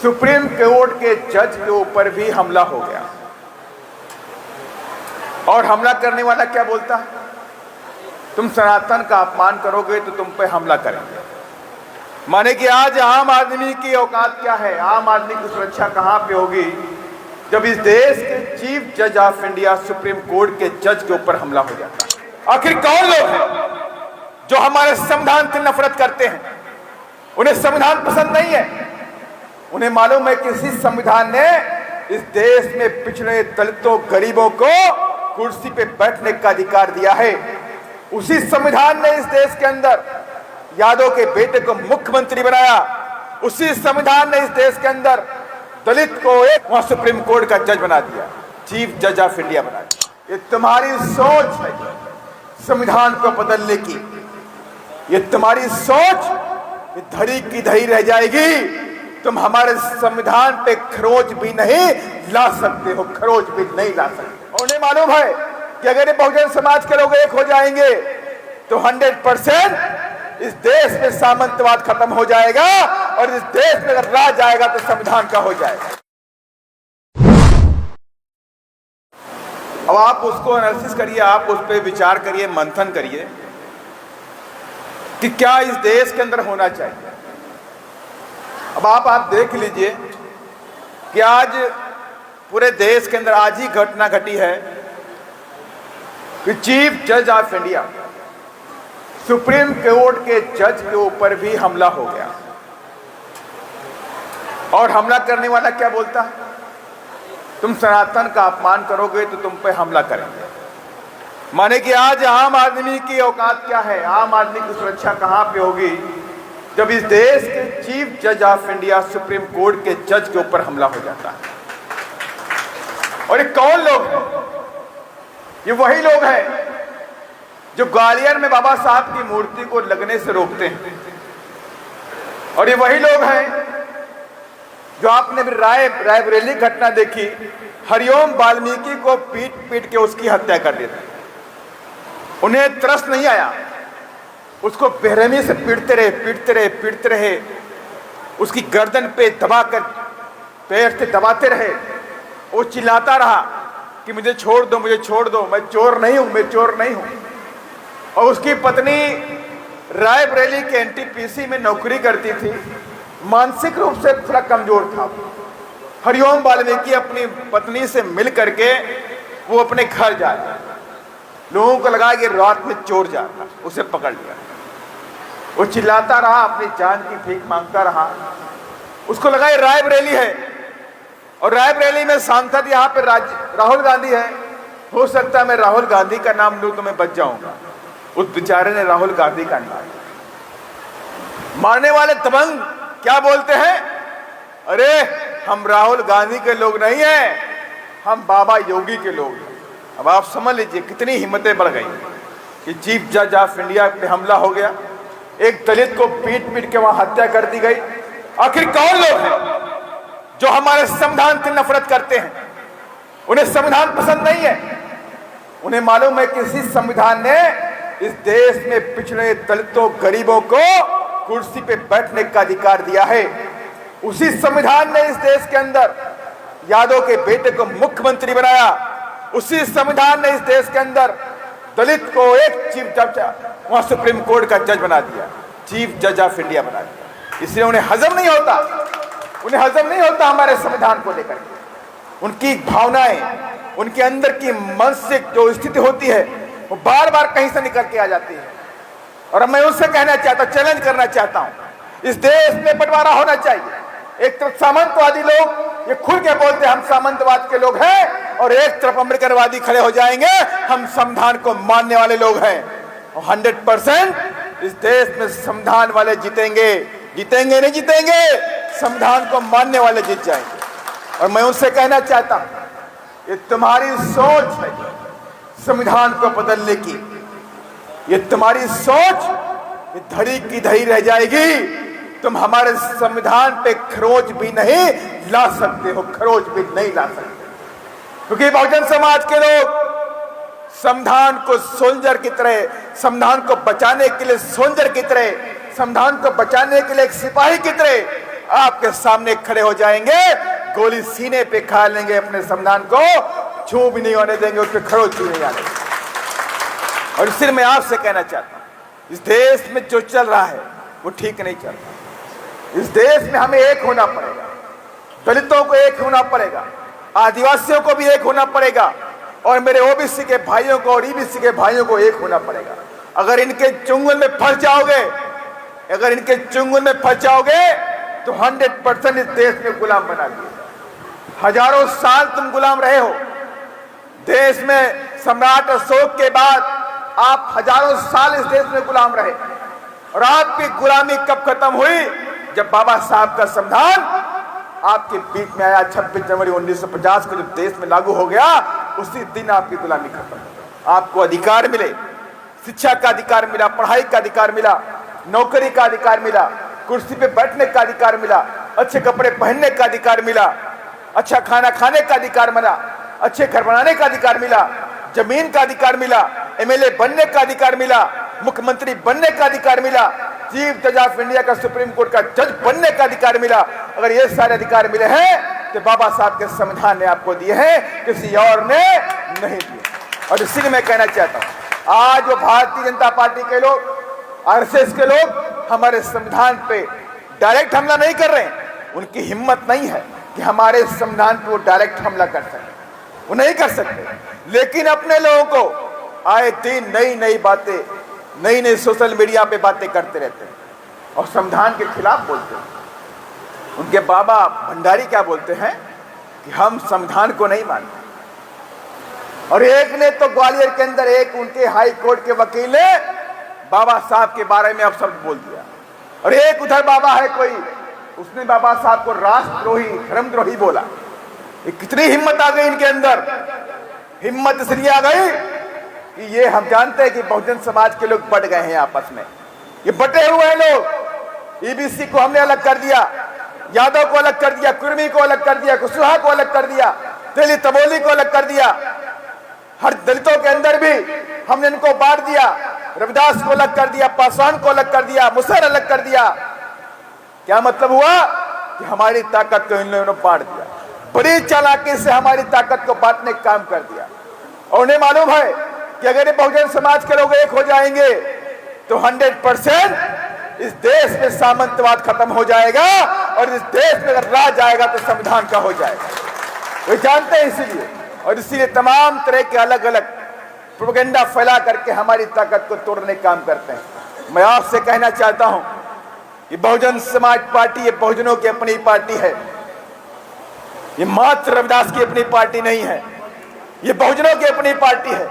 Supreme court के जज के ऊपर भी हमला हो गया और हमला करने वाला क्या बोलता है, तुम सनातन का अपमान करोगे तो तुम पे हमला करेंगे। माने कि आज आम आदमी की औकात क्या है, आम आदमी की सुरक्षा कहां पे होगी जब इस देश के चीफ जज ऑफ इंडिया सुप्रीम कोर्ट के जज के ऊपर हमला हो जाता है। आखिर कौन लोग हैं जो हमारे संविधान से नफरत करते हैं? उन्हें संविधान पसंद नहीं है। उन्हें मालूम है कि इसी संविधान ने इस देश में पिछड़े दलितों गरीबों को कुर्सी पे बैठने का अधिकार दिया है। उसी संविधान ने इस देश के अंदर यादव के बेटे को मुख्यमंत्री बनाया। उसी संविधान ने इस देश के अंदर दलित को एक वहां सुप्रीम कोर्ट का जज बना दिया, चीफ जज ऑफ इंडिया बना दिया। ये तुम्हारी सोच है संविधान को बदलने की, ये तुम्हारी सोच ये धरी की धरी रह जाएगी। तुम हमारे संविधान पे खरोच भी नहीं ला सकते हो, खरोच भी नहीं ला सकते। उन्हें मालूम है कि अगर ये बहुजन समाज के लोग एक हो जाएंगे तो 100% इस देश में सामंतवाद खत्म हो जाएगा और इस देश में अगर राज आएगा तो संविधान का हो जाएगा। अब आप उसको एनालिसिस करिए, आप उस पर विचार करिए, मंथन करिए कि क्या इस देश के अंदर होना चाहिए। अब आप देख लीजिए कि आज पूरे देश के अंदर आज ही घटना घटी है कि चीफ जज ऑफ इंडिया सुप्रीम कोर्ट के जज के ऊपर भी हमला हो गया और हमला करने वाला क्या बोलता है, तुम सनातन का अपमान करोगे तो तुम पे हमला करेंगे। माने कि आज आम आदमी की औकात क्या है, आम आदमी की सुरक्षा कहां पे होगी जब इस देश के चीफ जज ऑफ इंडिया सुप्रीम कोर्ट के जज के ऊपर हमला हो जाता है। और ये कौन लोग हैं? ये वही लोग हैं जो ग्वालियर में बाबा साहब की मूर्ति को लगने से रोकते हैं। और ये वही लोग हैं जो आपने भी रायबरेली घटना देखी, हरिओम वाल्मीकि को पीट पीट के उसकी हत्या कर देते। उन्हें तरस नहीं आया, उसको बेरहमी से पीटते रहे, उसकी गर्दन पे दबाकर पैर से दबाते रहे। वो चिल्लाता रहा कि मुझे छोड़ दो, मैं चोर नहीं हूं। और उसकी पत्नी रायबरेली के एनटीपीसी में नौकरी करती थी, मानसिक रूप से थोड़ा कमजोर था। हरिओम वाल्मीकि अपनी पत्नी से मिल करके वो अपने घर जाता, लोगों को लगा कि रात में चोर जाता, उसे पकड़ लिया। वो चिल्लाता रहा, अपनी जान की भीख मांगता रहा। उसको लगा ये रायबरेली है और रायबरेली में सांसद यहाँ पे राहुल गांधी है, हो सकता है मैं राहुल गांधी का नाम लूं तो मैं बच जाऊंगा। उस बेचारे ने राहुल गांधी का नाम। मारने वाले दबंग क्या बोलते हैं, अरे हम राहुल गांधी के लोग नहीं हैं, हम बाबा योगी के लोग हैं। अब आप समझ लीजिए कितनी हिम्मतें बढ़ गई कि चीफ जज ऑफ इंडिया पे हमला हो गया, एक दलित को पीट पीट के वहां हत्या कर दी गई। आखिर कौन लोग हैं जो हमारे संविधान से नफरत करते हैं? उन्हें संविधान पसंद नहीं है। उन्हें मालूम है कि इसी संविधान ने इस देश में पिछड़े दलितों गरीबों को कुर्सी पे बैठने का अधिकार दिया है। उसी संविधान ने इस देश के अंदर यादव के बेटे को मुख्यमंत्री बनाया। उसी संविधान ने इस देश के अंदर दलित को एक चीफ जज वहां सुप्रीम कोर्ट का जज बना दिया, चीफ जज ऑफ इंडिया बना दिया। इसलिए उन्हें हजम नहीं होता हमारे संविधान को लेकर। उनकी भावनाएं, उनके अंदर की मानसिक जो स्थिति होती है वो बार बार कहीं से निकल के आ जाती है। और मैं उससे कहना चाहता हूं, चैलेंज करना चाहता हूं, इस देश में बंटवारा होना चाहिए। एक तरफ सामंतवादी लोग ये खुल के बोलते हैं हम सामंतवाद के लोग हैं, और एक तरफ अमेरिकनवादी खड़े हो जाएंगे हम संविधान को मानने वाले लोग हैं। और 100% इस देश में संविधान वाले जीतेंगे नहीं जीतेंगे, संविधान को मानने वाले जीत जाएंगे। और मैं उससे कहना चाहता हूं ये तुम्हारी सोच है संविधान को बदलने की, ये तुम्हारी सोच ये धरी की धरी रह जाएगी। तुम हमारे संविधान पे खरोच भी नहीं ला सकते हो, खरोच भी नहीं ला सकते, क्योंकि बहुजन समाज के लोग संविधान को सोल्जर की तरह, संविधान को बचाने के लिए सोल्जर की तरह, संविधान को बचाने के लिए एक सिपाही की तरह आपके सामने खड़े हो जाएंगे, गोली सीने पे खा लेंगे, अपने संविधान को छू भी नहीं होने देंगे, उस पर खरोच भी नहीं आने देंगे। और इसलिए मैं आपसे कहना चाहता हूं, इस देश में जो चल रहा है वो ठीक नहीं चल रहा। इस देश में हमें एक होना पड़ेगा, दलितों को एक होना पड़ेगा, आदिवासियों को भी एक होना पड़ेगा, और मेरे ओबीसी के भाइयों को और ईबीसी के भाइयों को एक होना पड़ेगा। अगर इनके चुंगल में फंस जाओगे, अगर इनके चुंगल में फंस जाओगे तो 100% इस देश में गुलाम बना दिए। हजारों साल तुम गुलाम रहे हो देश में। सम्राट अशोक के बाद आप हजारों साल इस देश में गुलाम रहे, और आपकी गुलामी कब खत्म हुई? जब बाबा साहब का संविधान आपके बीच में आया 26 जनवरी 1950 को, जब देश में लागू हो गया, उसी दिन आपकी गुलामी खत्म। आपको अधिकार मिले, शिक्षा का अधिकार मिला, पढ़ाई का अधिकार मिला, नौकरी का अधिकार मिला, कुर्सी पे बैठने का अधिकार मिला, अच्छे कपड़े पहनने का अधिकार मिला, अच्छा खाना खाने का अधिकार मिला, अच्छे घर बनाने का अधिकार मिला, जमीन का अधिकार मिला, एमएलए बनने का अधिकार मिला, मुख्यमंत्री बनने का अधिकार मिला, चीफ जज ऑफ इंडिया का सुप्रीम कोर्ट का जज बनने का अधिकार मिला। अगर ये सारे अधिकार मिले हैं तो बाबा साहब के संविधान ने आपको दिए हैं, किसी और ने नहीं दिए। और इसीलिए मैं कहना चाहता हूं, आज वो भारतीय जनता पार्टी के लोग, आरएसएस के लोग हमारे संविधान पे डायरेक्ट हमला नहीं कर रहे हैं। उनकी हिम्मत नहीं है कि हमारे संविधान पे वो डायरेक्ट हमला कर सके, वो नहीं कर सकते। लेकिन अपने लोगों को आए दिन नई नई बातें, नई नई सोशल मीडिया पे बातें करते रहते हैं और संविधान के खिलाफ बोलते हैं। उनके बाबा भंडारी क्या बोलते हैं कि हम संविधान को नहीं मानते, और एक ने तो ग्वालियर के अंदर एक उनके हाई कोर्ट के वकील ने बाबा साहब के बारे में अपशब्द बोल दिया, और एक उधर बाबा है कोई, उसने बाबा साहब को राष्ट्रद्रोही, धर्मद्रोही बोला। ये कितनी हिम्मत आ गई इनके अंदर। हिम्मत इसलिए आ गई कि ये हम जानते हैं कि बहुजन समाज के लोग बट गए हैं आपस में, ये बटे हुए हैं लोग। ईबीसी को हमने अलग कर दिया, यादव को अलग कर दिया, कुर्मी को अलग कर दिया, कुशवाहा को अलग कर दिया, तेली तबोली को अलग कर दिया, हर दलितों के अंदर भी हमने इनको बांट दिया, रविदास को अलग कर दिया, पासवान को अलग कर दिया, मुसहर अलग कर दिया। क्या मतलब हुआ कि हमारी ताकत को इन लोगों ने बांट दिया, बड़ी चालाकी से हमारी ताकत को बांटने का काम कर दिया। और उन्हें मालूम है कि अगर ये बहुजन समाज के लोग एक हो जाएंगे तो 100% इस देश में सामंतवाद खत्म हो जाएगा, और इस देश में अगर राज आएगा तो संविधान का हो जाएगा। वे जानते हैं इसीलिए, और इसीलिए तमाम तरह के अलग अलग प्रोपेगेंडा फैला करके हमारी ताकत को तोड़ने का काम करते हैं। मैं आपसे कहना चाहता हूं कि बहुजन समाज पार्टी ये बहुजनों की अपनी पार्टी है, ये मात्र रविदास की अपनी पार्टी नहीं है, ये बहुजनों की अपनी पार्टी है।